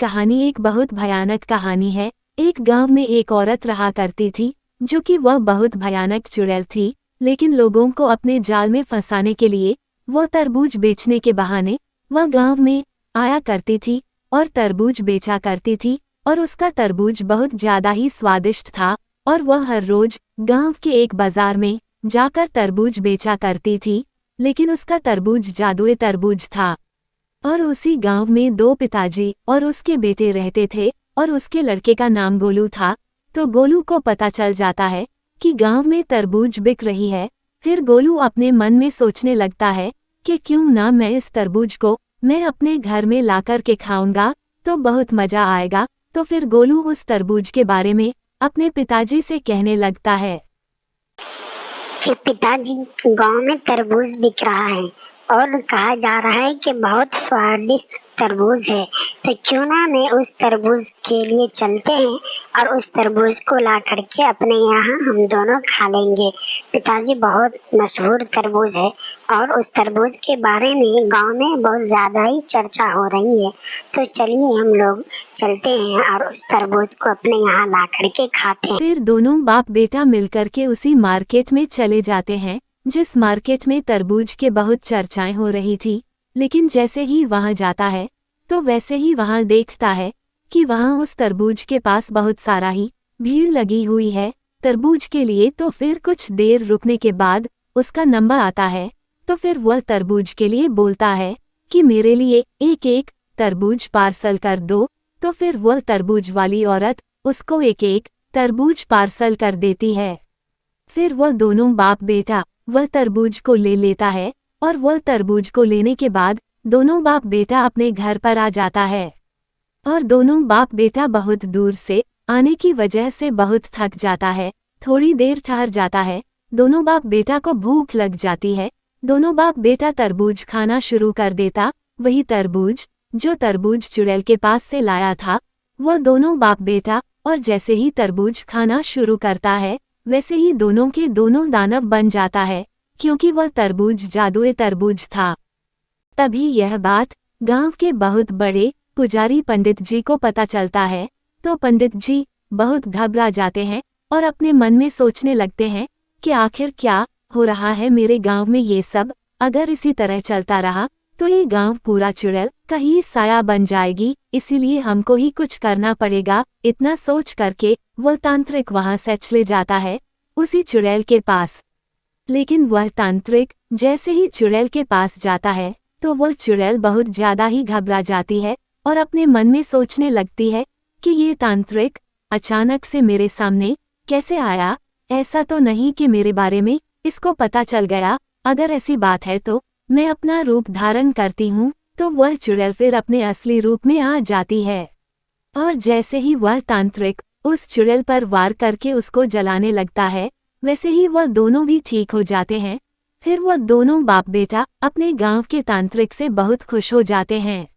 कहानी एक बहुत भयानक कहानी है। एक गांव में एक औरत रहा करती थी, जो कि वह बहुत भयानक चुड़ैल थी। लेकिन लोगों को अपने जाल में फंसाने के लिए वह तरबूज बेचने के बहाने वह गांव में आया करती थी और तरबूज बेचा करती थी। और उसका तरबूज बहुत ज्यादा ही स्वादिष्ट था और वह हर रोज गांव के एक बाजार में जाकर तरबूज बेचा करती थी। लेकिन उसका तरबूज जादुई तरबूज था। और उसी गांव में दो पिताजी और उसके बेटे रहते थे और उसके लड़के का नाम गोलू था। तो गोलू को पता चल जाता है कि गांव में तरबूज बिक रही है। फिर गोलू अपने मन में सोचने लगता है कि क्यों ना मैं इस तरबूज को मैं अपने घर में लाकर के खाऊंगा तो बहुत मजा आएगा। तो फिर गोलू उस तरबूज के बारे में अपने पिताजी से कहने लगता है कि पिताजी, गांव में तरबूज बिक रहा है और कहा जा रहा है कि बहुत स्वादिष्ट तरबूज है। तो क्यों ना मैं उस तरबूज के लिए चलते हैं और उस तरबूज को ला करके अपने यहाँ हम दोनों खा लेंगे। पिताजी, बहुत मशहूर तरबूज है और उस तरबूज के बारे में गांव में बहुत ज़्यादा ही चर्चा हो रही है। तो चलिए हम लोग चलते हैं और उस तरबूज को अपने यहाँ ला करके खाते हैं। फिर दोनों बाप बेटा मिलकर के उसी मार्केट में चले जाते हैं, जिस मार्केट में तरबूज के बहुत चर्चाएं हो रही थी। लेकिन जैसे ही वहां जाता है तो वैसे ही वहां देखता है कि वहां उस तरबूज के पास बहुत सारा ही भीड़ लगी हुई है तरबूज के लिए। तो फिर कुछ देर रुकने के बाद उसका नंबर आता है। तो फिर वह तरबूज के लिए बोलता है कि मेरे लिए एक एक तरबूज पार्सल कर दो। तो फिर वह तरबूज वाली औरत उसको एक एक तरबूज पार्सल कर देती है। फिर वह दोनों बाप बेटा वह तरबूज को ले लेता है और वह तरबूज को लेने के बाद दोनों बाप बेटा अपने घर पर आ जाता है। और दोनों बाप बेटा बहुत दूर से आने की वजह से बहुत थक जाता है। थोड़ी देर ठहर जाता है। दोनों बाप बेटा को भूख लग जाती है। दोनों बाप बेटा तरबूज खाना शुरू कर देता, वही तरबूज जो तरबूज चुड़ैल के पास से लाया था। वह दोनों बाप बेटा और जैसे ही तरबूज खाना शुरू करता है वैसे ही दोनों के दोनों दानव बन जाता है, क्योंकि वह तरबूज जादुई तरबूज था। तभी यह बात गांव के बहुत बड़े पुजारी पंडित जी को पता चलता है। तो पंडित जी बहुत घबरा जाते हैं और अपने मन में सोचने लगते हैं कि आखिर क्या हो रहा है मेरे गांव में ये सब। अगर इसी तरह चलता रहा तो ये गांव पूरा चुड़ैल का ही साया बन जाएगी, इसीलिए हमको ही कुछ करना पड़ेगा। इतना सोच करके वह तांत्रिक वहां से चले जाता है उसी चुड़ैल के पास। लेकिन वह तांत्रिक जैसे ही चुड़ैल के पास जाता है तो वह चुड़ैल बहुत ज्यादा ही घबरा जाती है और अपने मन में सोचने लगती है कि ये तांत्रिक अचानक से मेरे सामने कैसे आया। ऐसा तो नहीं कि मेरे बारे में इसको पता चल गया। अगर ऐसी बात है तो मैं अपना रूप धारण करती हूँ। तो वह चुड़ैल फिर अपने असली रूप में आ जाती है और जैसे ही वह तांत्रिक उस चुड़ैल पर वार करके उसको जलाने लगता है वैसे ही वह दोनों भी ठीक हो जाते हैं। फिर वह दोनों बाप बेटा अपने गांव के तांत्रिक से बहुत खुश हो जाते हैं।